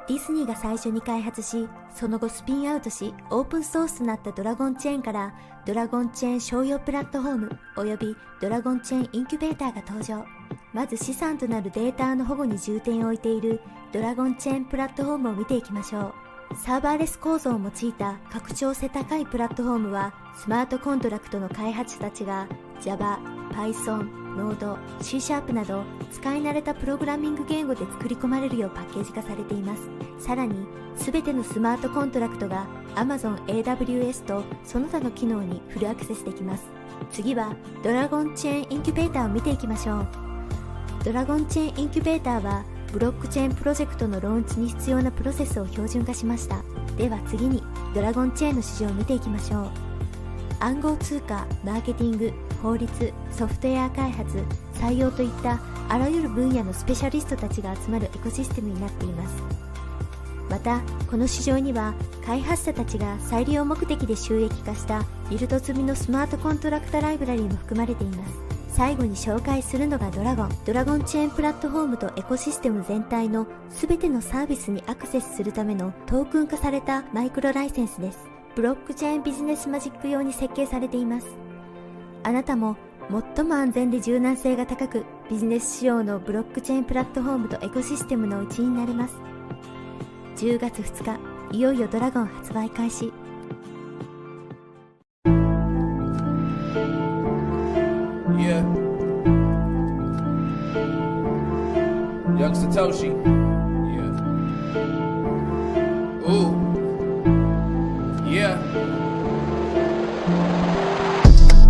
ディズニーが最初に開発し、その後スピンアウトし、オープンソースとなったドラゴンチェーンから、ドラゴンチェーン商用プラットフォームおよびドラゴンチェーンインキュベーターが登場。まず資産となるデータの保護に重点を置いているドラゴンチェーンプラットフォームを見ていきましょう。サーバーレス構造を用いた拡張性高いプラットフォームは、スマートコントラクトの開発者たちが Java、Python、Node、C# など使い慣れたプログラミング言語で作り込まれるようパッケージ化されています。さらに、すべてのスマートコントラクトが Amazon AWS とその他の機能にフルアクセスできます。次はドラゴンチェーンインキュベーターを見ていきましょう。ドラゴンチェーンインキュベーターはブロックチェーンプロジェクトのローンチに必要なプロセスを標準化しました。では次にドラゴンチェーンの市場を見ていきましょう。暗号通貨、マーケティング、法律、ソフトウェア開発、採用といったあらゆる分野のスペシャリストたちが集まるエコシステムになっています。また、この市場には開発者たちが再利用目的で収益化したビルド済みのスマートコントラクタライブラリーも含まれています。最後に紹介するのがドラゴンチェーンプラットフォームとエコシステム全体の全てのサービスにアクセスするためのトークン化されたマイクロライセンスです。ブロックチェーンビジネスマジック用に設計されています。あなたも最も安全で柔軟性が高くビジネス仕様のブロックチェーンプラットフォームとエコシステムの一員になれます。10月2日、いよいよドラゴン発売開始。Yeah. Young Satoshi. Yeah. Ooh. Yeah.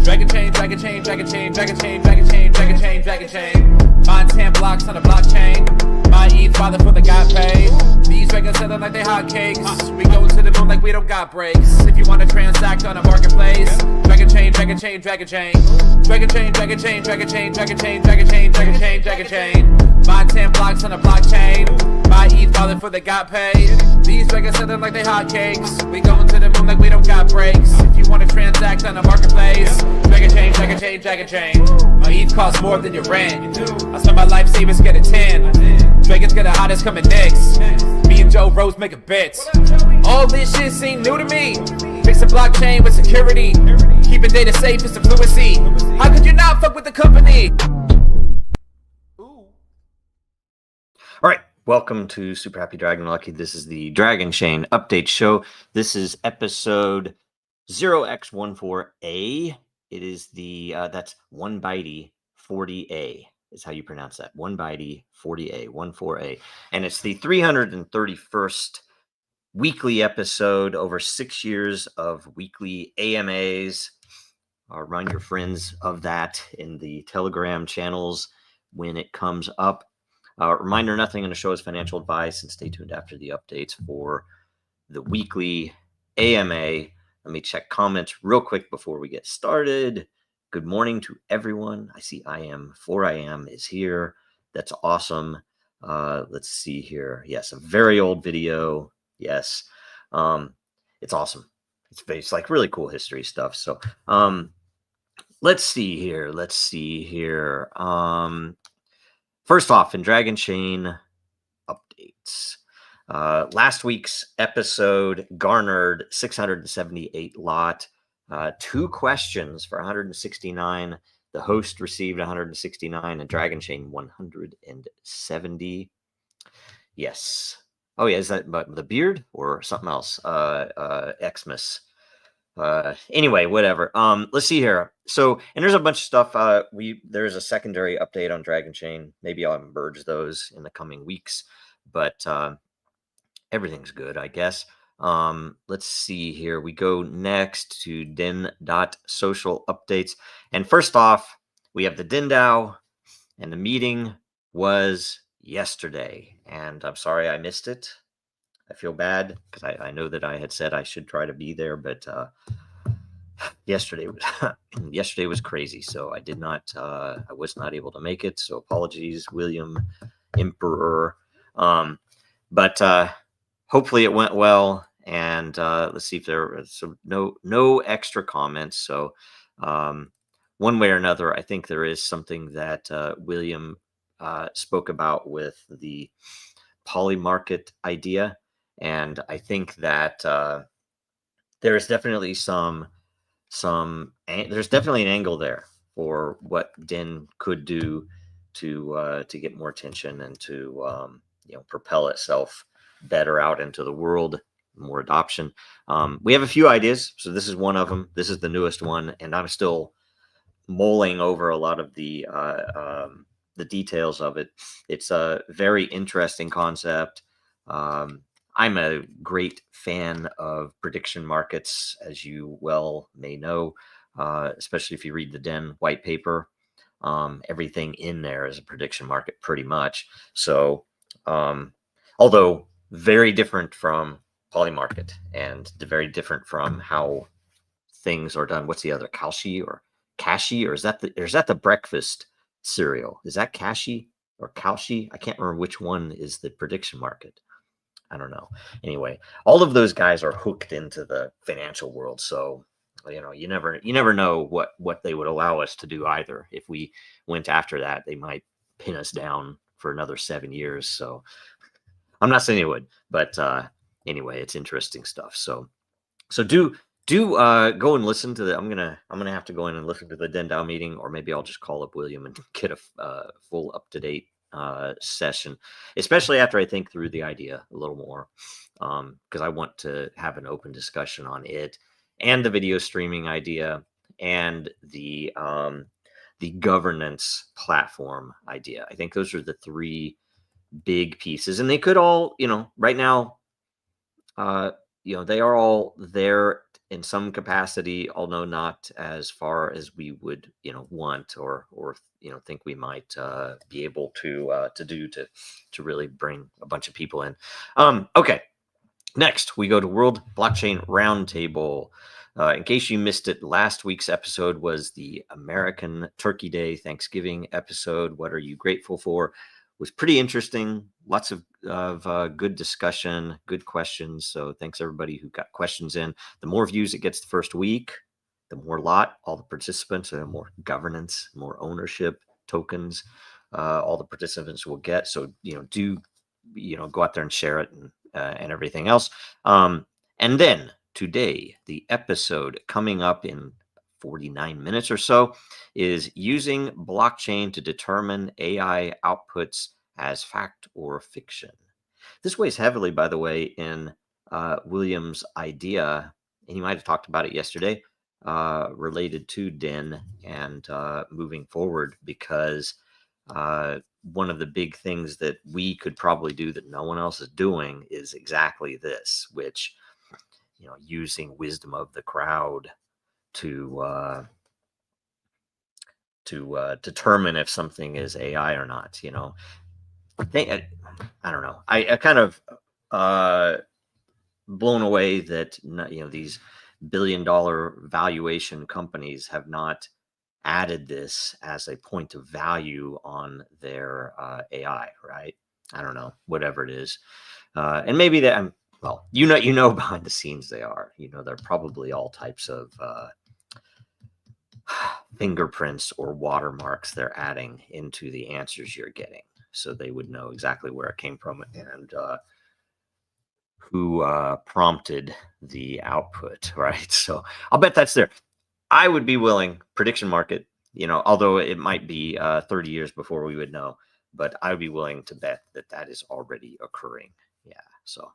Dragonchain, Dragonchain, Dragonchain, Dragonchain, Dragonchain, Dragonchain, Dragonchain. Mine 10 blocks on a blockchain. My ETH father for the got paid. These regulars selling like they hotcakes. We go to the moon like we don't got breaks. If you wanna transact on a marketplace, Dragonchain, Dragonchain, Dragonchain. Dragonchain, Dragonchain, Dragonchain, Dragonchain, Dragonchain, Dragonchain, Dragonchain. Mine 10 blocks on a blockchain. My ETH father for the got paid. These regulars selling like they hotcakes. We going to the moon like we don't got breaks. If you wanna transact on a marketplace, Dragonchain, Dragonchain, Dragonchain. My ETH costs more than your rent. I spend my life savings, get a 10. Dragons get the hottest coming next. Me and Joe Rose make a bet. All this shit seem new to me. Fix a blockchain with security. Keeping data safe is the fluency. How could you not fuck with the company? All right, welcome to Super Happy Dragon Lucky. This is the Dragonchain update show. This is episode 0x14a. It is the that's 1byte 40a is how you pronounce that. 1byte 40a, 14a. And it's the 331st weekly episode over 6 years of weekly AMAs. Run your friends of that in the Telegram channels when it comes up. Reminder, nothing in the show is financial advice, and stay tuned after the updates for the weekly AMA. Let me check comments real quick before we get started. Good morning to everyone. I see I am is here. That's awesome. Let's see here. Yes, a very old video. Yes. It's awesome. It's like really cool history stuff. So let's see here. First off, in Dragonchain updates, last week's episode garnered 678 lot, 2 questions for 169. The host received 169 and Dragonchain 170. Yes. Oh yeah, is that the beard or something else? Xmas. Anyway, whatever. Let's see here. So, and there's a bunch of stuff. There's a secondary update on Dragonchain. Maybe I'll merge those in the coming weeks, but everything's good, I guess. Let's see here. We go next to Den.Social updates. And first off, we have the DinDAO, and the meeting was yesterday. And I'm sorry I missed it. I feel bad because I know that I had said I should try to be there, but yesterday was crazy, so I was not able to make it. So apologies, William Emperor. But hopefully it went well, and let's see if there was no extra comments. So one way or another, I think there is something that William spoke about with the polymarket idea. And I think that there's definitely there's definitely an angle there for what Den could do to get more attention and to propel itself better out into the world, more adoption. We have a few ideas, so this is one of them. This is the newest one, and I'm still mulling over a lot of the details of it. It's a very interesting concept. I'm a great fan of prediction markets, as you well may know, especially if you read the Den white paper. Everything in there is a prediction market pretty much. So, although very different from polymarket and very different from how things are done. What's the other? Kalshi or Kashi? Or is that the breakfast cereal? Is that Kashi or Kalshi? I can't remember which one is the prediction market. I don't know. Anyway, all of those guys are hooked into the financial world. So, you never know what they would allow us to do either. If we went after that, they might pin us down for another 7 years. So I'm not saying they would, but anyway, it's interesting stuff. So do go and listen to the. I'm gonna have to go in and listen to the Den meeting, or maybe I'll just call up William and get a full up-to-date session, especially after I think through the idea a little more, because I want to have an open discussion on it and the video streaming idea and the governance platform idea. I think those are the three big pieces, and they could all, right now, they are all there in some capacity, although not as far as we would, want or think we might be able to do to really bring a bunch of people in. Okay, next we go to World Blockchain Roundtable. In case you missed it, last week's episode was the American Turkey Day Thanksgiving episode. What are you grateful for? Was pretty interesting. Lots of good discussion, good questions. So thanks everybody who got questions in. The more views it gets the first week, the more all the participants, the more governance, more ownership tokens, all the participants will get. So, do go out there and share it and everything else. And then today, the episode coming up in 49 minutes or so is using blockchain to determine AI outputs as fact or fiction. This weighs heavily, by the way, in William's idea, and he might have talked about it yesterday, related to Den and moving forward, because one of the big things that we could probably do that no one else is doing is exactly this, which, using wisdom of the crowd to determine if something is AI or not. I don't know. I kind of blown away that these billion-dollar valuation companies have not added this as a point of value on their AI, right? I don't know, whatever it is, and maybe that. Well, behind the scenes they are. They're probably all types of fingerprints or watermarks they're adding into the answers you're getting, so they would know exactly where it came from and who prompted the output, right? So I'll bet that's there. I would be willing, prediction market, although it might be 30 years before we would know, but I would be willing to bet that is already occurring. Yeah, so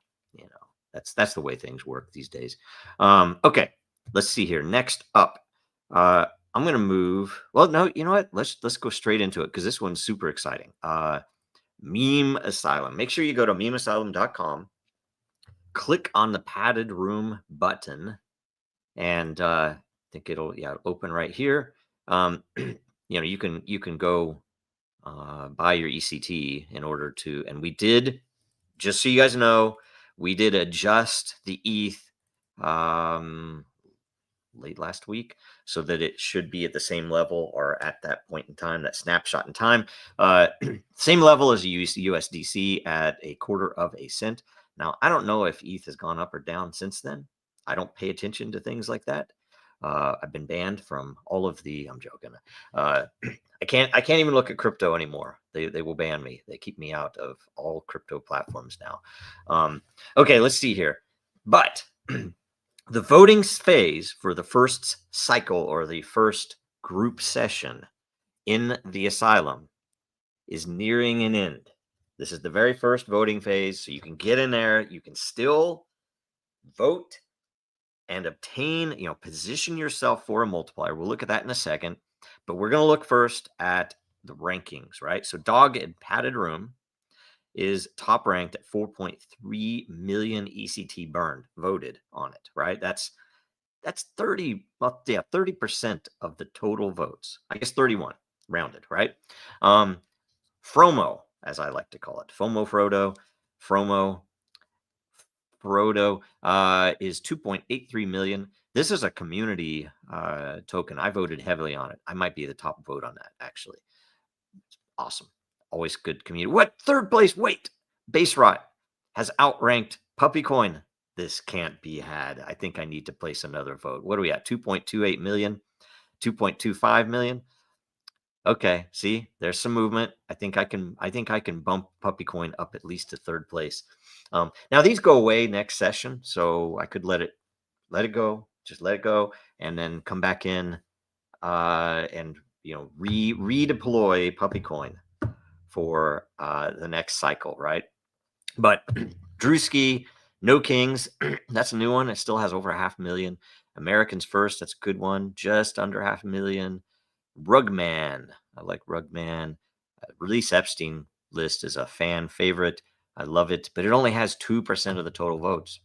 that's the way things work these days. Okay, let's see here. Next up, I'm going to move. Well, no, you know what? Let's go straight into it, because this one's super exciting. Meme Asylum. Make sure you go to memeasylum.com, click on the padded room button, and I think it'll open right here. You can go buy your ECT in order to, and we did, just so you guys know, we did adjust the ETH late last week, so that it should be at the same level, or at that point in time, that snapshot in time, same level as USDC at 1/4 cent. Now, I don't know if ETH has gone up or down since then. I don't pay attention to things like that. I've been banned from all of the. I'm joking. I can't even look at crypto anymore. They will ban me. They keep me out of all crypto platforms now. Okay, let's see here. But the voting phase for the first cycle or the first group session in the asylum is nearing an end. This is the very first voting phase, so you can get in there. You can still vote and obtain, position yourself for a multiplier. We'll look at that in a second, but we're going to look first at the rankings, right? So Dog and Padded Room is top ranked at 4.3 million ECT burned, voted on it, right? That's 30% of the total votes. I guess 31 rounded, right? Fromo, as I like to call it, Frodo is 2.83 million. This is a community token. I voted heavily on it. I might be the top vote on that, actually. Awesome. Always good community. What? Third place? Wait. Base Rot has outranked Puppy Coin. This can't be had. I think I need to place another vote. What are we at? 2.28 million? 2.25 million? Okay, see, there's some movement. I think I can bump Puppy Coin up at least to third place. Now these go away next session, so I could let it go, just let it go, and then come back in and redeploy Puppy Coin for the next cycle, right? But Drewski, No Kings, that's a new one. It still has over 500,000. Americans First, that's a good one, just under 500,000. Rugman, I like Rugman. Release Epstein list is a fan favorite. I love it, but it only has 2% of the total votes.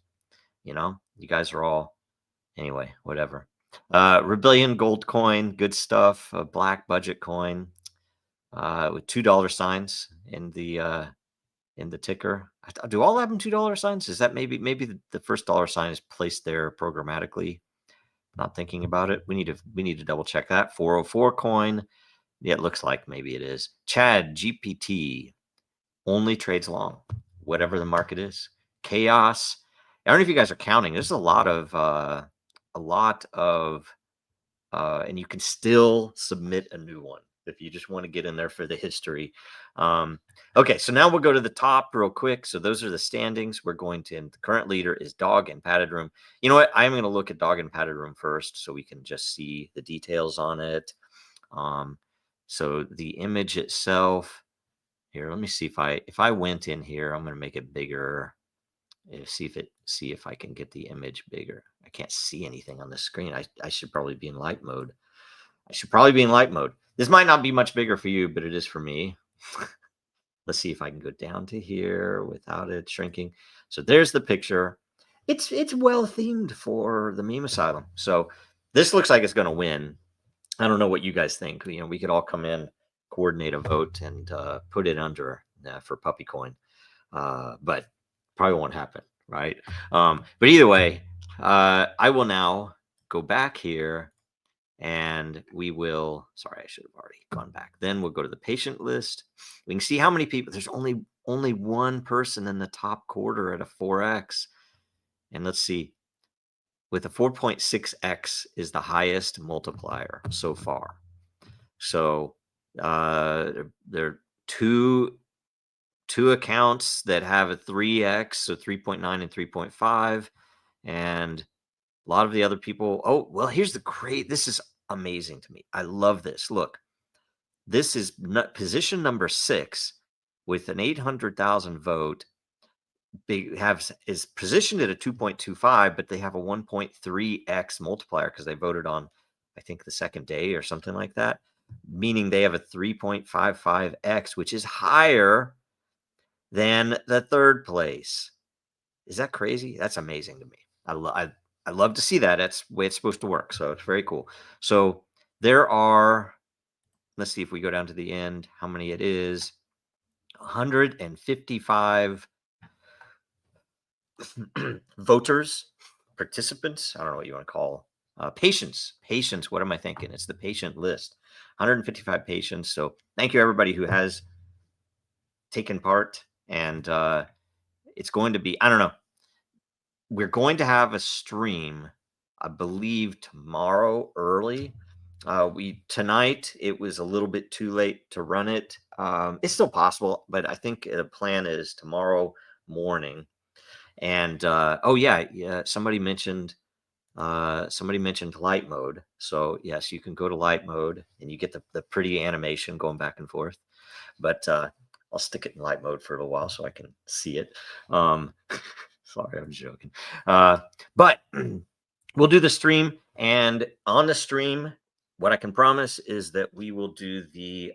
You guys are all, anyway, whatever. Rebellion Gold Coin, good stuff. A black budget coin with $2 signs in the ticker. Do all have them $2 signs? Is that maybe the first dollar sign is placed there programmatically? Not thinking about it. We need to double check that. 404 coin. Yeah, it looks like maybe it is. Chad GPT only trades long, whatever the market is. Chaos. I don't know if you guys are counting. There's a lot of and you can still submit a new one if you just want to get in there for the history. Okay, so now we'll go to the top real quick. So those are the standings. We're going to, and the current leader is Dog and Padded Room. You know what? I'm going to look at Dog and Padded Room first so we can just see the details on it. So the image itself here, let me see if I went in here, I'm going to make it bigger. See if I can get the image bigger. I can't see anything on the screen. I should probably be in light mode. This might not be much bigger for you, but it is for me. Let's see if I can go down to here without it shrinking. So there's the picture. It's well themed for the meme asylum. So this looks like it's going to win. I don't know what you guys think. We could all come in, coordinate a vote, and put it under for Puppy Coin. But probably won't happen, right? But either way, I will now go back here. And we will, sorry, I should have already gone back. Then we'll go to the patient list. We can see how many people, there's only one person in the top quarter at a 4x. And let's see, with a 4.6x is the highest multiplier so far. So there are two accounts that have a 3x, so 3.9 and 3.5. And a lot of the other people, oh, well, here's this is amazing to me. I love this. Look, this is position number 6 with an 800,000 vote. Is positioned at a 2.25, but they have a 1.3x multiplier because they voted on, I think, the second day or something like that, meaning they have a 3.55x, which is higher than the third place. Is that crazy? That's amazing to me. I love to see that. That's the way it's supposed to work. So it's very cool. So there are, let's see if we go down to the end, how many it is. 155 voters, participants. I don't know what you want to call patients. What am I thinking? It's the patient list. 155 patients. So thank you, everybody who has taken part. And it's going to be, I don't know. We're going to have a stream I believe tomorrow early. Tonight it was a little bit too late to run it. It's still possible, but I think the plan is tomorrow morning. And oh yeah, somebody mentioned light mode. So yes, you can go to light mode and you get the pretty animation going back and forth. But I'll stick it in light mode for a little while so I can see it. Sorry, I'm joking. But we'll do the stream, and on the stream, what I can promise is that we will do the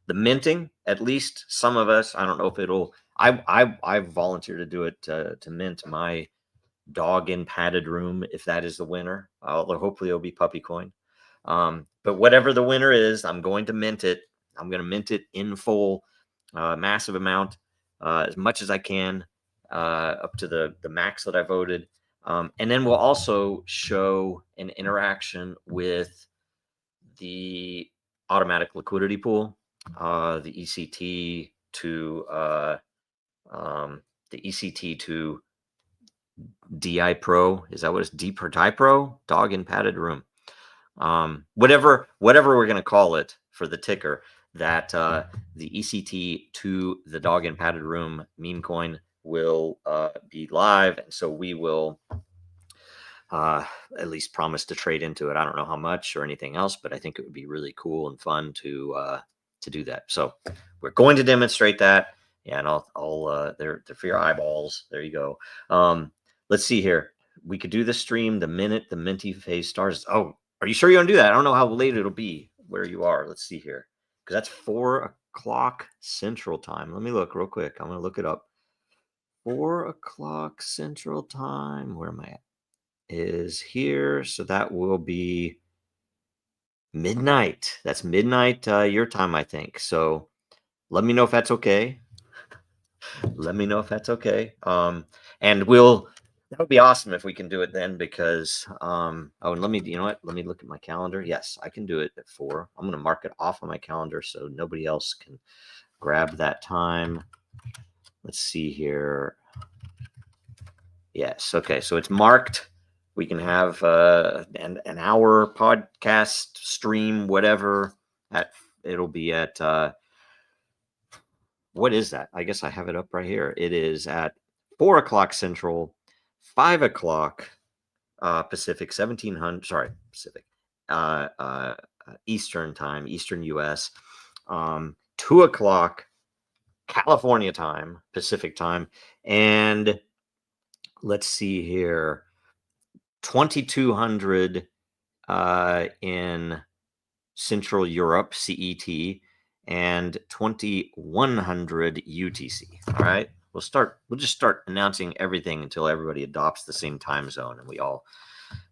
minting. At least some of us. I don't know if it'll. I volunteer to do it to mint my dog in padded room if that is the winner. Hopefully it'll be puppy coin. But whatever the winner is, I'm going to mint it. I'm going to mint it in full, massive amount, as much as I can, up to the max that I voted. And then we'll also show an interaction with the automatic liquidity pool, the ECT to DI Pro. Is that what it's? D per Die Pro? Dog in padded room. Whatever we're going to call it for the ticker, that the ECT to the dog in padded room meme coin will be live. And so we will at least promise to trade into it. I don't know how much or anything else, but I think it would be really cool and fun to do that. So we're going to demonstrate that. Yeah, and I'll they're for your eyeballs. There you go. Let's see here. We could do the stream the minute the minty phase starts. Oh, are you sure you want to do that? I don't know how late it'll be where you are. Let's see here, because that's 4 o'clock Central Time. Let me look real quick. I'm going to look it up. 4 o'clock Central Time. Where am I at? Is here. So that will be midnight. That's midnight your time, I think. So let me know if that's okay. Let me know if that's okay. And that would be awesome if we can do it then, because and let me, you know what? Let me look at my calendar. Yes, I can do it at 4. I'm going to mark it off on my calendar so nobody else can grab that time. Let's see here. Yes. Okay. So it's marked. We can have an hour podcast stream, whatever. It'll be at what is that? I guess I have it up right here. It is at 4 o'clock Central, 5 o'clock Pacific, 1700. Sorry, Pacific, Eastern time, Eastern U.S. 2 o'clock California time, Pacific time, and let's see here. 2200 in Central Europe, CET, and 2100 UTC. All right, we'll just start announcing everything until everybody adopts the same time zone, and we all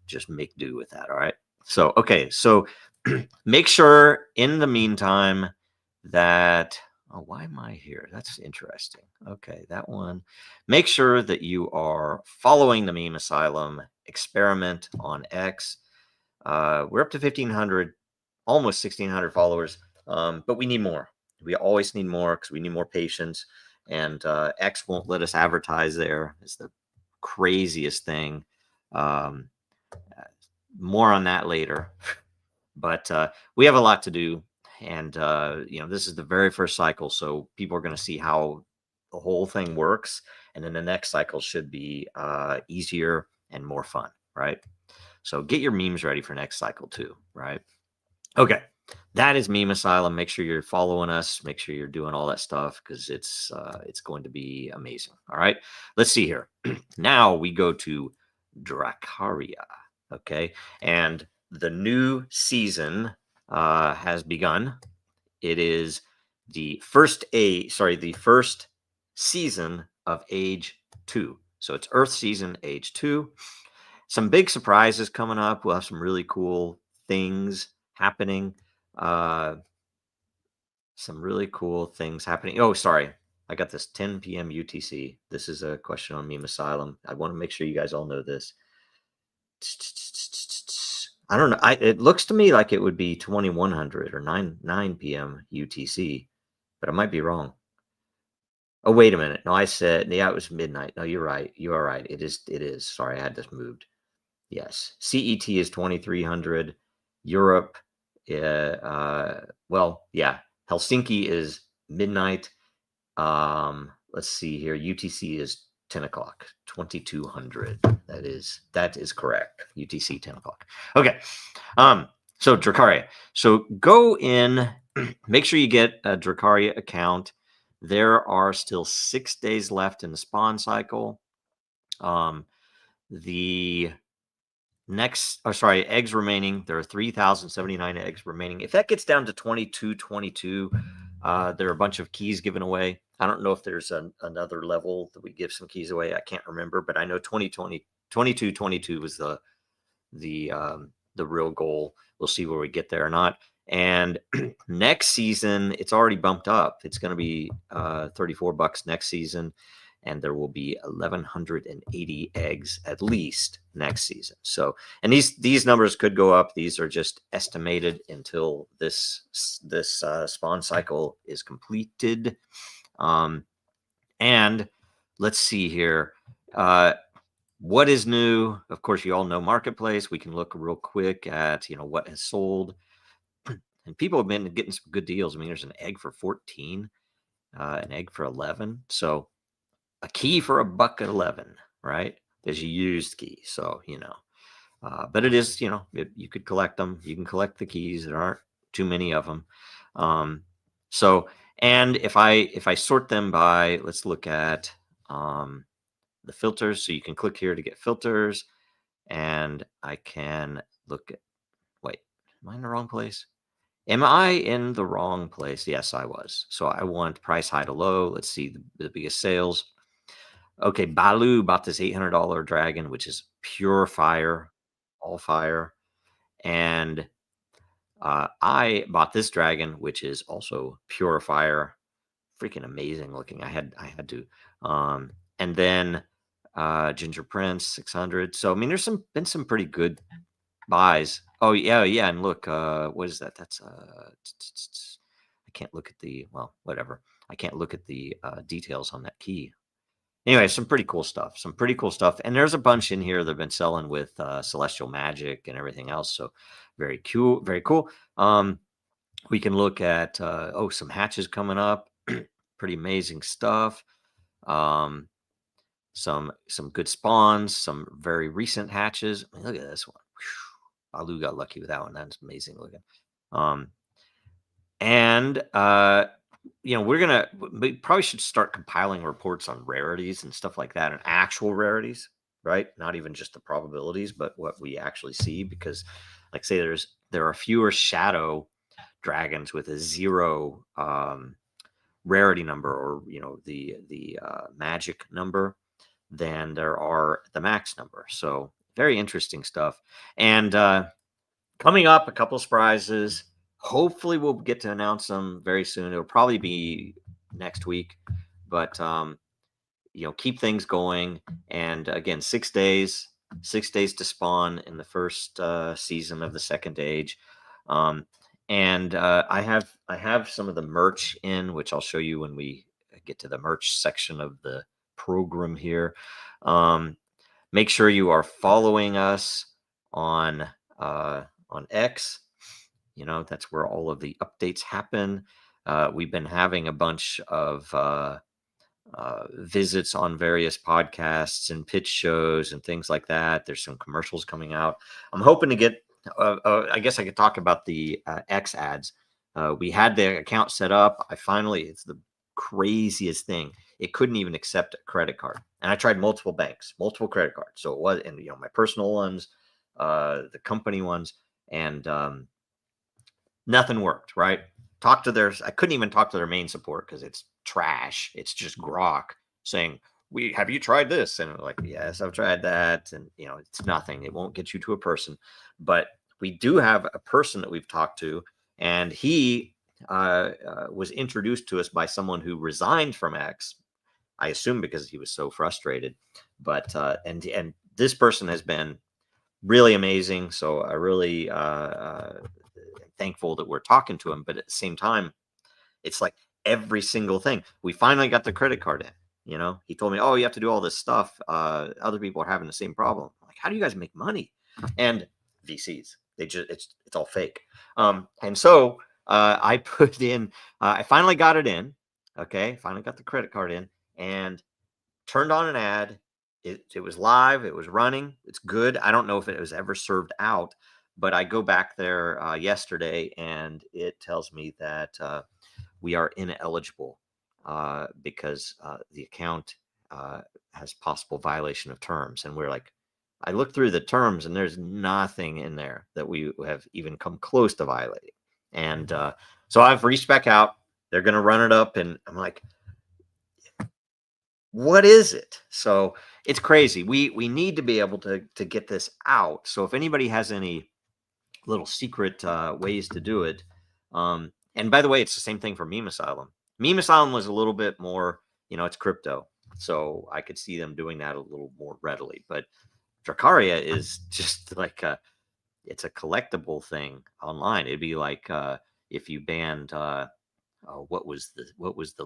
just make do with that. All right. So, okay. So make sure in the meantime that, why am I here? That's interesting. Okay. That one, make sure that you are following the Meme Asylum experiment on X. We're up to 1,500, almost 1,600 followers. But we need more. We always need more because we need more patience. And X won't let us advertise there. It's the craziest thing. More on that later. But we have a lot to do. And, this is the very first cycle. So people are going to see how the whole thing works. And then the next cycle should be easier and more fun, right? So get your memes ready for next cycle too, right? Okay. That is Meme Asylum. Make sure you're following us. Make sure you're doing all that stuff because it's going to be amazing. All right. Let's see here. Now we go to Dracaria. Okay. And the new season has begun. It is the first season of Age 2. So it's Earth season, Age 2. Some big surprises coming up. We'll have some really cool things happening. Some really cool things happening. Oh, sorry. I got this 10 p.m. UTC. This is a question on Meme Asylum. I want to make sure you guys all know this. I don't know. It looks to me like it would be 2100 or 9 p.m. UTC, but I might be wrong. Oh, wait a minute. No, I said, yeah, it was midnight. No, you're right. You are right. It is. Sorry, I had this moved. Yes. CET is 2300. Europe, well, yeah. Helsinki is midnight. Let's see here. UTC is 10 o'clock, 2200. That is correct. UTC 10 o'clock. Okay. So Dracaria. So go in, make sure you get a Dracaria account. There are still 6 days left in the spawn cycle. The next, eggs remaining. There are 3,079 eggs remaining. If that gets down to 22, there are a bunch of keys given away. I don't know if there's another level that we give some keys away. I can't remember, but I know 22 was the real goal. We'll see where we get there or not. And next season, it's already bumped up. It's going to be $34 next season, and there will be 1,180 eggs at least next season. So, and these numbers could go up. These are just estimated until this spawn cycle is completed. And let's see here. What is new? Of course, you all know Marketplace. We can look real quick at what has sold, and people have been getting some good deals. I mean, there's an egg for 14, an egg for 11. So a key for $1.11, right? Is a used key. So but it is you could collect them. You can collect the keys. There aren't too many of them. So, and if I sort them by, let's look at the filters. So you can click here to get filters, and I can look at, wait, am I in the wrong place? Am I in the wrong place? Yes, I was. So I want price high to low. Let's see the biggest sales. Okay, Balu bought this $800 dragon, which is pure fire, all fire. And I bought this dragon, which is also pure fire. Freaking amazing looking. I had to. And then Ginger Prince 600. So I mean, there's been some pretty good buys. Oh yeah, and look, what is that? That's I can't look at the, well, whatever. I can't look at the details on that key. Anyway, some pretty cool stuff. And there's a bunch in here that have been selling with Celestial Magic and everything else. So very cool, very cool. We can look at some hatches coming up. Pretty amazing stuff. Some good spawns, some very recent hatches. I mean, look at this one. Alu got lucky with that one. That's amazing looking. We probably should start compiling reports on rarities and stuff like that, and actual rarities, right? Not even just the probabilities, but what we actually see, because like I say, there are fewer shadow dragons with a 0 rarity number, or the magic number, than there are the max number. So very interesting stuff. And coming up, a couple of surprises. Hopefully we'll get to announce them very soon. It'll probably be next week, but keep things going. And again, 6 days to spawn in the first season of the second age. And I have some of the merch in, which I'll show you when we get to the merch section of the program here. Make sure you are following us on X. That's where all of the updates happen. We've been having a bunch of visits on various podcasts and pitch shows and things like that. There's some commercials coming out. I'm hoping to get, I guess I could talk about the X ads. We had the account set up. It's the craziest thing. It couldn't even accept a credit card. And I tried multiple banks, multiple credit cards. So it was, and my personal ones, the company ones, and nothing worked, right? I couldn't even talk to their main support because it's trash. It's just grok saying, have you tried this? And I'm like, yes, I've tried that. And it's nothing. It won't get you to a person. But we do have a person that we've talked to, and he was introduced to us by someone who resigned from X, I assume because he was so frustrated. But and this person has been really amazing. So I really thankful that we're talking to him. But at the same time, it's like every single thing. We finally got the credit card in. He told me, oh, you have to do all this stuff. Other people are having the same problem. I'm like, like, how do you guys make money? And VCs, it's all fake. And so I put in, I finally got it in. Okay, finally got the credit card in and turned on an ad. It was live. It was running. It's good. I don't know if it was ever served out, but I go back there yesterday and it tells me that we are ineligible because the account has possible violation of terms. And we're like, I looked through the terms and there's nothing in there that we have even come close to violating. And so I've reached back out. They're going to run it up. And I'm like, what is it? So it's crazy. We need to be able to get this out. So if anybody has any little secret ways to do it, and by the way, it's the same thing for Meme Asylum. Meme Asylum was a little bit more, it's crypto, so I could see them doing that a little more readily. But Dracaria is just like it's a collectible thing online. It'd be like if you banned what was the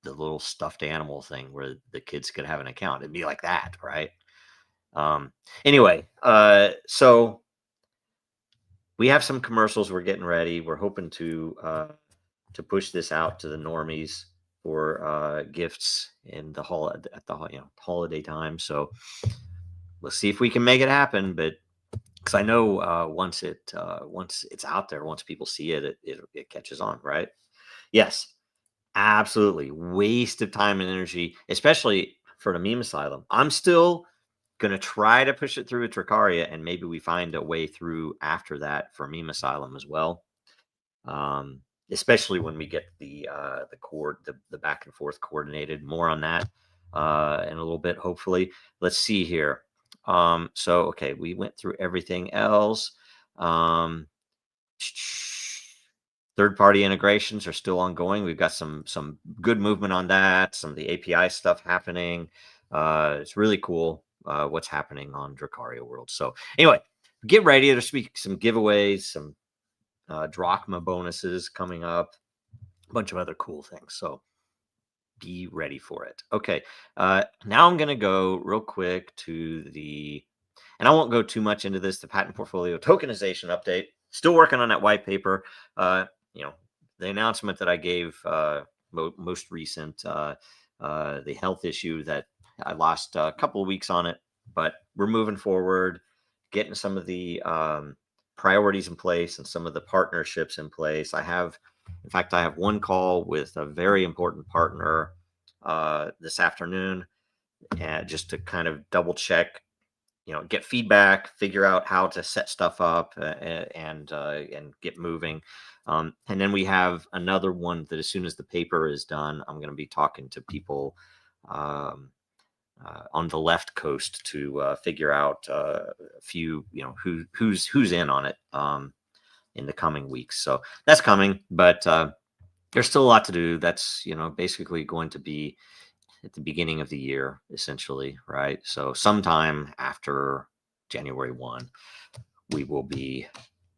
little stuffed animal thing where the kids could have an account. It'd be like that, right? Anyway, so we have some commercials. We're getting ready. We're hoping to push this out to the normies for gifts in the holiday time. So we'll see if we can make it happen. But because I know once it's out there, once people see it, it catches on, right? Yes. Absolutely. Waste of time and energy, especially for the Meme Asylum. I'm still going to try to push it through with Dracaria, and maybe we find a way through after that for Meme Asylum as well. Especially when we get the back and forth coordinated. More on that in a little bit, hopefully. Let's see here. So, okay, we went through everything else. Third-party integrations are still ongoing. We've got some good movement on that. Some of the API stuff happening. It's really cool what's happening on Dracaria World. So anyway, get ready. There's some giveaways, some drachma bonuses coming up, a bunch of other cool things. So be ready for it. Okay, now I'm going to go real quick to and I won't go too much into this, the patent portfolio tokenization update. Still working on that white paper. The announcement that I gave most recent, the health issue that I lost a couple of weeks on it, but we're moving forward, getting some of the priorities in place and some of the partnerships in place. I have one call with a very important partner this afternoon, just to kind of double check, get feedback, figure out how to set stuff up and get moving. And then we have another one that as soon as the paper is done, I'm going to be talking to people on the left coast to figure out a few, who's in on it in the coming weeks. So that's coming, but there's still a lot to do. That's, basically going to be at the beginning of the year, essentially, right? So sometime after January 1, we will be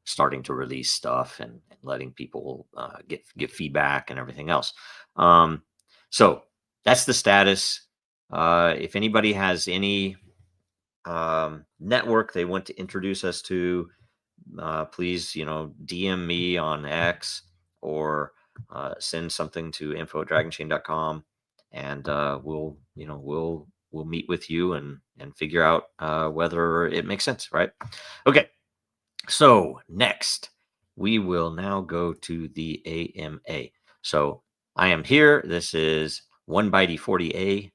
starting to release stuff and letting people give feedback and everything else. So that's the status. If anybody has any network they want to introduce us to, please, DM me on X or send something to info@dragonchain.com. And we'll meet with you and figure out whether it makes sense, right? Okay. So next, we will now go to the AMA. So I am here. This is 1x14a,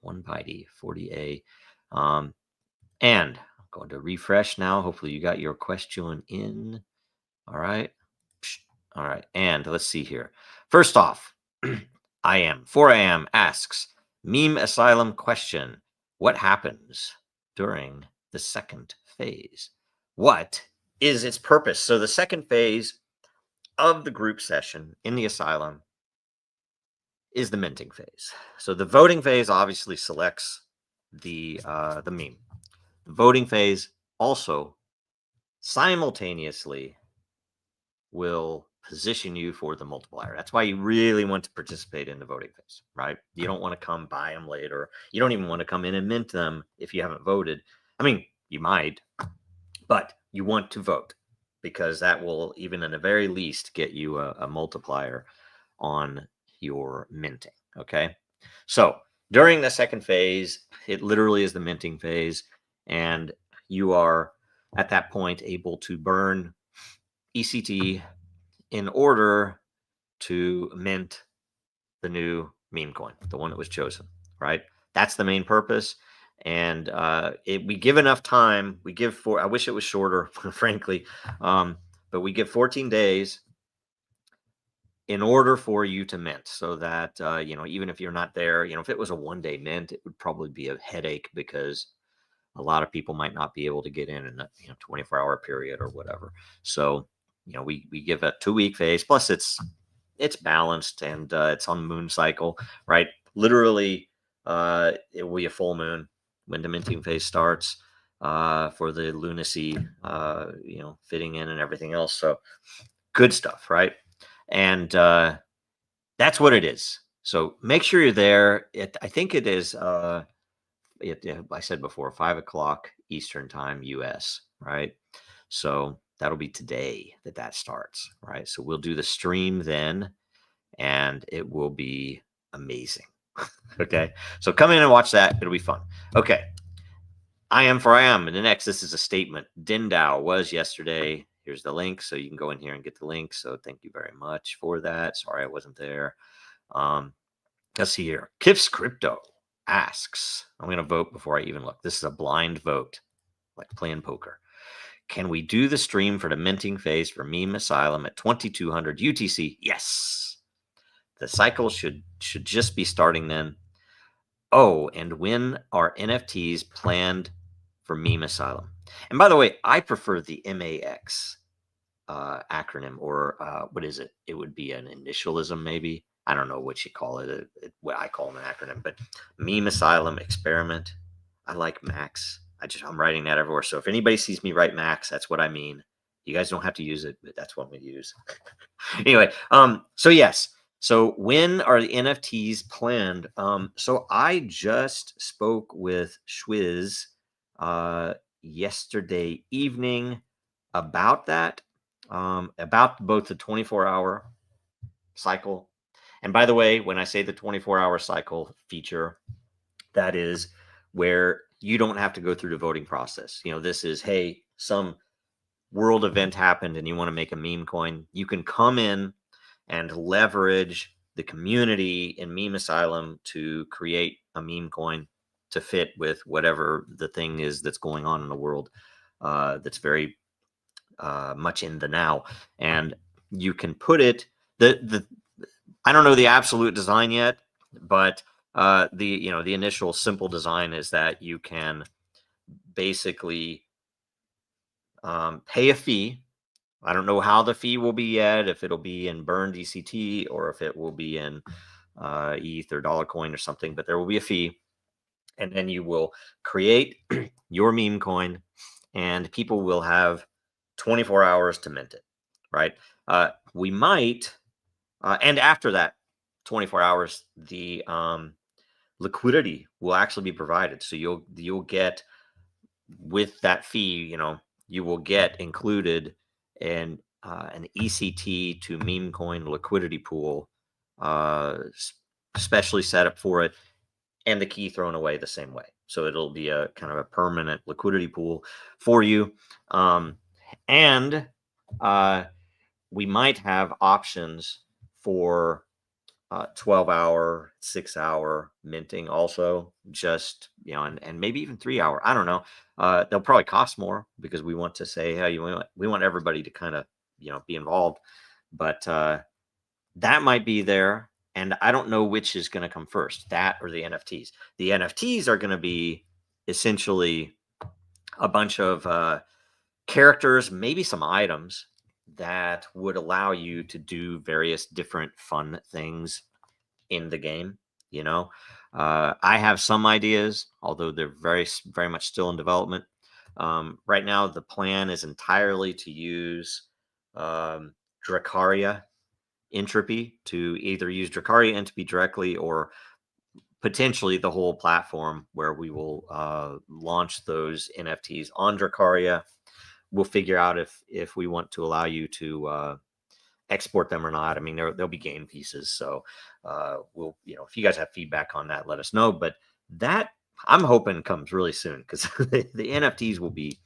1x14a. And I'm going to refresh now. Hopefully you got your question in. All right. All right. And let's see here. First off, 4am asks, Meme Asylum question, what happens during the second phase? What is its purpose? So the second phase of the group session in the asylum is the minting phase. So the voting phase obviously selects the meme. The voting phase also simultaneously will position you for the multiplier. That's why you really want to participate in the voting phase, right? You don't want to come buy them later. You don't even want to come in and mint them if you haven't voted. I mean, You might, but you want to vote because that will, even in the very least, get you a multiplier on your minting. Okay. So during the second phase, it literally is the minting phase, and you are at that point able to burn ECT in order to mint the new meme coin, the one that was chosen, right? That's the main purpose. And we give enough time. We give I wish it was shorter, frankly, but we give 14 days in order for you to mint, so that even if you're not there, if it was a 1-day mint, it would probably be a headache because a lot of people might not be able to get in a 24-hour period or whatever. So we give a 2-week phase, plus it's balanced, and it's on the moon cycle, right? Literally, it will be a full moon when the minting phase starts, for the lunacy, fitting in and everything else. So good stuff, right? And that's what it is. So make sure you're there. I think it is, I said before, 5 o'clock Eastern time, US, right? So that'll be today that starts, right? So we'll do the stream then, and it will be amazing. Okay. So come in and watch that. It'll be fun. Okay. I am for I am. And the next, this is a statement. DINDAO was yesterday. Here's the link, so you can go in here and get the link. So thank you very much for that. Sorry I wasn't there. Let's see here. Kif's Crypto asks, I'm going to vote before I even look. This is a blind vote, like playing poker. Can we do the stream for the minting phase for Meme Asylum at 2200 UTC? Yes. The cycle should just be starting then. Oh, and when are NFTs planned for Meme Asylum? And by the way, I prefer the MAX acronym, or what is it? It would be an initialism, maybe. I don't know what you call it. What I call an acronym, but Meme Asylum Experiment. I like Max. I'm writing that everywhere. So if anybody sees me write Max, that's what I mean. You guys don't have to use it, but that's what we use. Anyway, so yes. So when are the NFTs planned? So I just spoke with Schwiz yesterday evening about that, about both the 24-hour cycle. And by the way, when I say the 24-hour cycle feature, that is where you don't have to go through the voting process. This is, hey, some world event happened and you want to make a meme coin. You can come in and leverage the community in Meme Asylum to create a meme coin to fit with whatever the thing is that's going on in the world, that's very much in the now. And you can put it, I don't know the absolute design yet, but the initial simple design is that you can basically pay a fee. I don't know how the fee will be yet, if it'll be in burned ECT or if it will be in ETH or dollar coin or something, but there will be a fee. And then you will create your meme coin, and people will have 24 hours to mint it, right? We might, and after that 24 hours, the liquidity will actually be provided. So you'll get, with that fee, you will get included in an ECT to meme coin liquidity pool, specially set up for it, and the key thrown away the same way. So it'll be a kind of a permanent liquidity pool for you. And we might have options for 12-hour, 6-hour minting also, just, and maybe even 3-hour. I don't know. They'll probably cost more because we want to say, hey, we want everybody to kind of, be involved. But that might be there. And I don't know which is going to come first, that or the NFTs. The NFTs are going to be essentially a bunch of characters, maybe some items that would allow you to do various different fun things in the game. I have some ideas, although they're very, very much still in development. Right now, the plan is entirely to use Dracaria Entropy, to either use Dracaria Entropy directly or potentially the whole platform where we will launch those NFTs on Dracaria. We'll figure out if we want to allow you to export them or not. I mean, there'll be game pieces, so we'll, if you guys have feedback on that, let us know. But that, I'm hoping, comes really soon, because the NFTs will be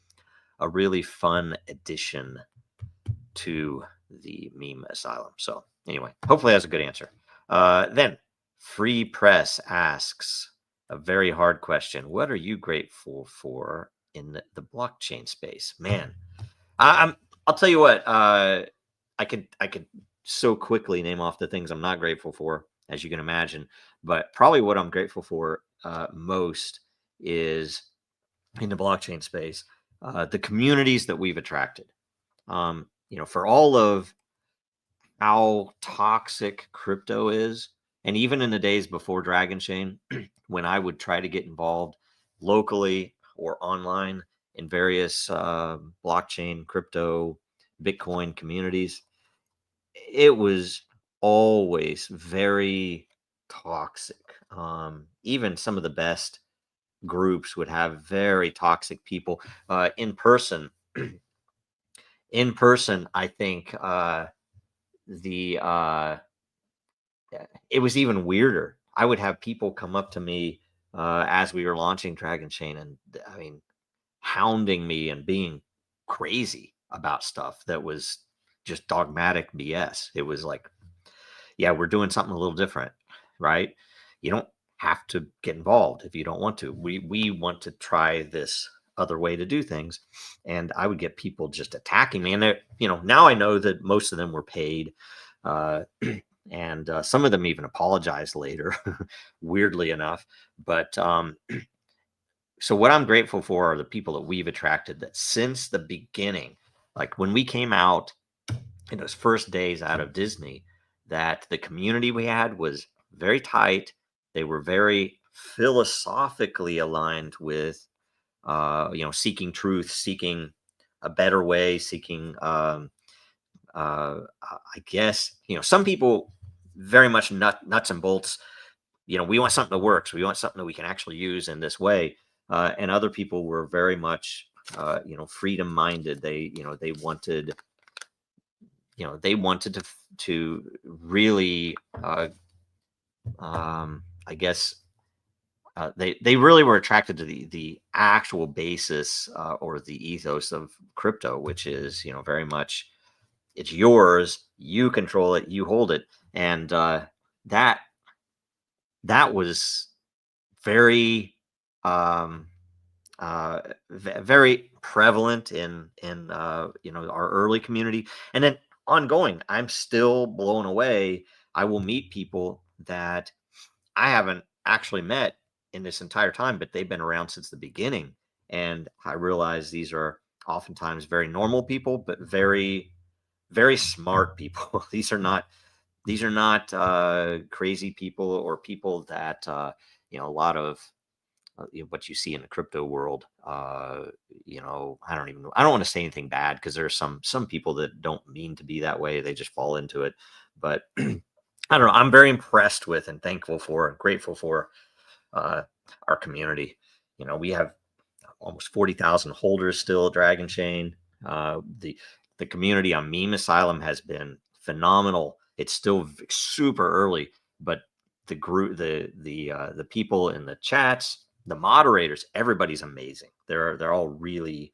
a really fun addition to the meme asylum. So anyway, hopefully that's a good answer. Then Free Press asks a very hard question: what are you grateful for in the blockchain space? Man, I'll tell you what. I could so quickly name off the things I'm not grateful for, as you can imagine. But probably what I'm grateful for most is in the blockchain space, the communities that we've attracted. For all of how toxic crypto is, and even in the days before Dragonchain, when I would try to get involved locally or online in various blockchain, crypto, Bitcoin communities, it was always very toxic. Even some of the best groups would have very toxic people. In person, I think it was even weirder. I would have people come up to me as we were launching Dragonchain, and I mean, hounding me and being crazy about stuff that was just dogmatic BS. It was like, yeah, we're doing something a little different, right? You don't have to get involved if you don't want to. We want to try this other way to do things. And I would get people just attacking me. And now I know that most of them were paid. And some of them even apologized later, weirdly enough. But so what I'm grateful for are the people that we've attracted, that since the beginning, like when we came out in those first days out of Disney, that the community we had was very tight. They were very philosophically aligned with, seeking truth, seeking a better way, seeking, I guess, some people very much nuts and bolts. We want something that works. We want something that we can actually use in this way. And other people were very much, freedom minded. They wanted, they wanted to really, I guess, they really were attracted to the actual basis or the ethos of crypto, which is, very much, it's yours, you control it, you hold it. And that was very, very prevalent in our early community. And then ongoing, I'm still blown away. I will meet people that I haven't actually met in this entire time, but they've been around since the beginning. And I realize these are oftentimes very normal people, but very, very smart people. These are not crazy people, or people that, a lot of what you see in the crypto world. I don't want to say anything bad, because there's some people that don't mean to be that way. They just fall into it. But I don't know. I'm very impressed with and thankful for and grateful for our community. We have almost 40,000 holders still at Dragonchain. The community on Meme Asylum has been phenomenal. It's still super early, but the group, the people in the chats, the moderators, everybody's amazing. They're all really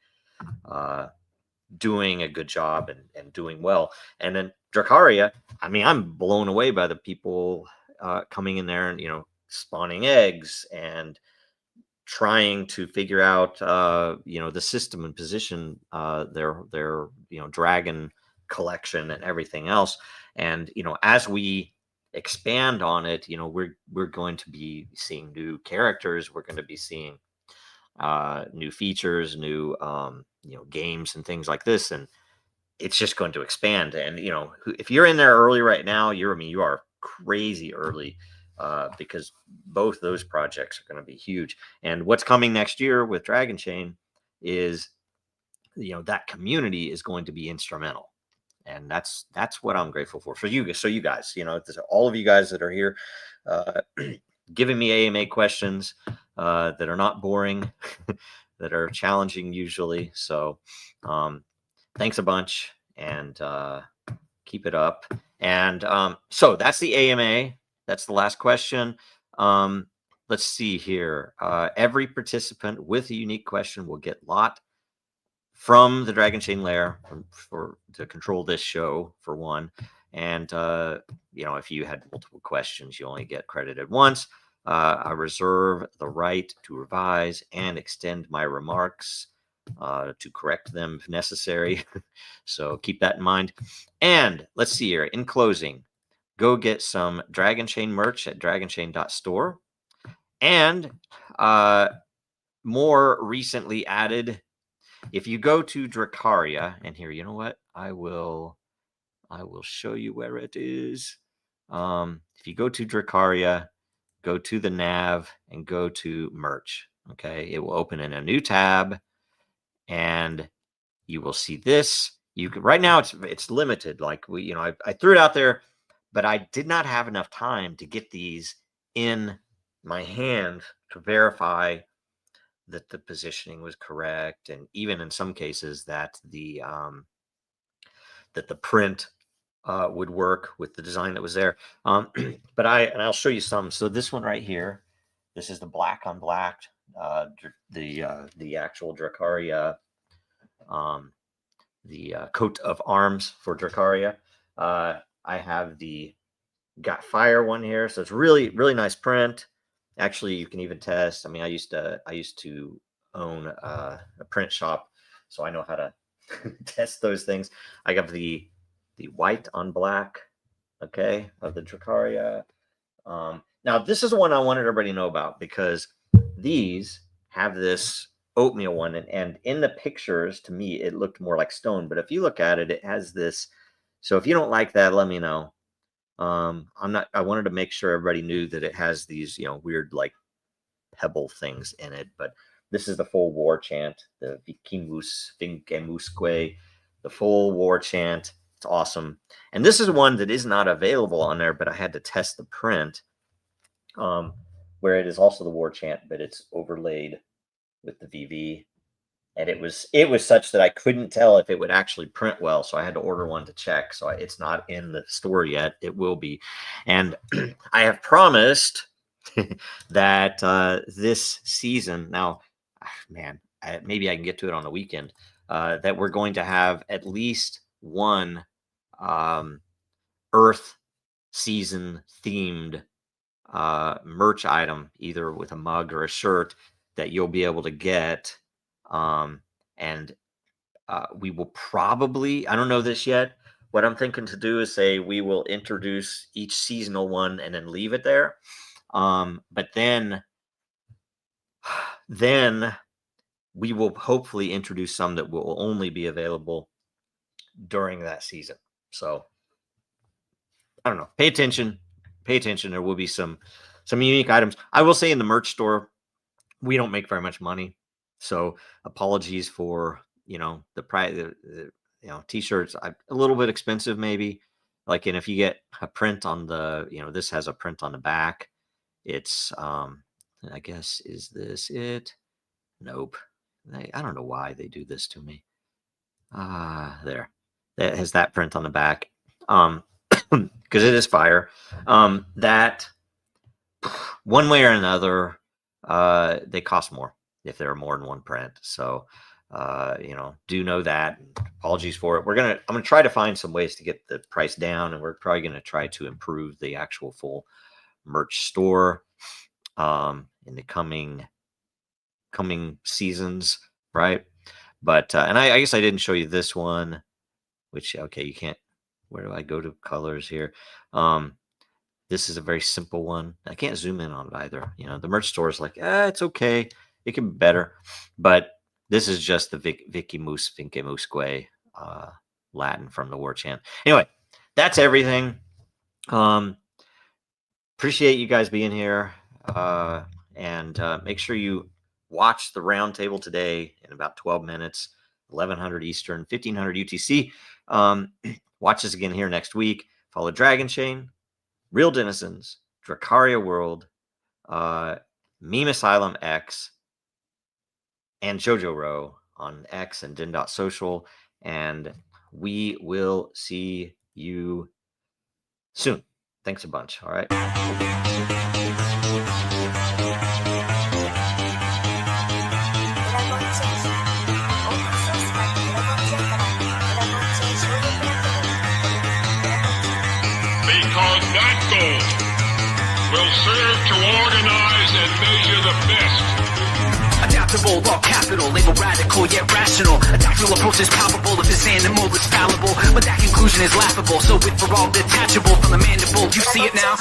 doing a good job and doing well. And then Dracaria, I mean, I'm blown away by the people coming in there and, spawning eggs and trying to figure out, the system and position their dragon collection and everything else. And, as we expand on it, we're going to be seeing new characters. We're going to be seeing new features, new, games and things like this. And it's just going to expand. And, if you're in there early right now, you are crazy early, because both those projects are going to be huge. And what's coming next year with Dragonchain is, that community is going to be instrumental. And that's what I'm grateful for. So you guys, all of you guys that are here, giving me AMA questions that are not boring, that are challenging usually. So thanks a bunch, and keep it up. And so that's the AMA. That's the last question. Let's see here. Every participant with a unique question will get lot from the Dragonchain layer to control this show, for one. And if you had multiple questions, you only get credited once. I reserve the right to revise and extend my remarks to correct them if necessary. So keep that in mind. And let's see here. In closing, go get some Dragonchain merch at Dragonchain.Store. And more recently added, if you go to Dracaria, and here, you know what? I will show you where it is. If you go to Dracaria, go to the nav and go to merch. Okay, it will open in a new tab, and you will see this. You can, right now it's limited. Like I threw it out there, but I did not have enough time to get these in my hand to verify that the positioning was correct, and even in some cases that the print would work with the design that was there. But I'll show you some. So this one right here, this is the black on black, the actual Dracaria, the coat of arms for Dracaria. I have the Got Fire one here, so it's really, really nice print. Actually, you can even test. I mean, I used to own a print shop, so I know how to test those things. I got the white on black, okay, of the Dracaria. Now, this is one I wanted everybody to know about, because these have this oatmeal one, and in the pictures, to me, it looked more like stone. But if you look at it, it has this. So if you don't like that, let me know. I wanted to make sure everybody knew that it has these, weird like pebble things in it. But this is the full war chant, the Vikimus Vinkemusque, the full war chant. It's awesome. And this is one that is not available on there, but I had to test the print, where it is also the war chant, but it's overlaid with the VV. And it was such that I couldn't tell if it would actually print well, so I had to order one to check. So it's not in the store yet. It will be. And I have promised that this season, now, man, maybe I can get to it on the weekend, that we're going to have at least one Earth season themed merch item, either with a mug or a shirt, that you'll be able to get. And we will probably, I don't know this yet. What I'm thinking to do is say we will introduce each seasonal one and then leave it there. But then we will hopefully introduce some that will only be available during that season. So I don't know. Pay attention. There will be some unique items. I will say in the merch store, we don't make very much money. So apologies for, the price, t-shirts, a little bit expensive, maybe. Like, and if you get a print on the, this has a print on the back. It's, I guess, is this it? Nope. I don't know why they do this to me. There. That has that print on the back. Because it is fire. That one way or another, they cost more if there are more than one print. So, do know that. Apologies for it. I'm going to try to find some ways to get the price down, and we're probably going to try to improve the actual full merch store in the coming seasons, right? But, and I guess I didn't show you this one, which, okay, you can't, where do I go to colors here? This is a very simple one. I can't zoom in on it either. The merch store is like, it's okay. It can be better. But this is just the Vikimus Vinkemusque Latin from the war chant. Anyway, that's everything. Appreciate you guys being here. And make sure you watch the roundtable today in about 12 minutes, 1100 Eastern, 1500 UTC. Watch us again here next week. Follow Dragonchain, Real Denizens, Dracaria World, Meme Asylum X, and Jojo Row on X and Den.Social. And we will see you soon. Thanks a bunch. All right. Because that goal will serve to organize and measure the best. Adaptable, all capital, label radical yet rational. A tactical approach is palpable if this animal is fallible, but that conclusion is laughable. So if we're all detachable from the mandible, you see it now.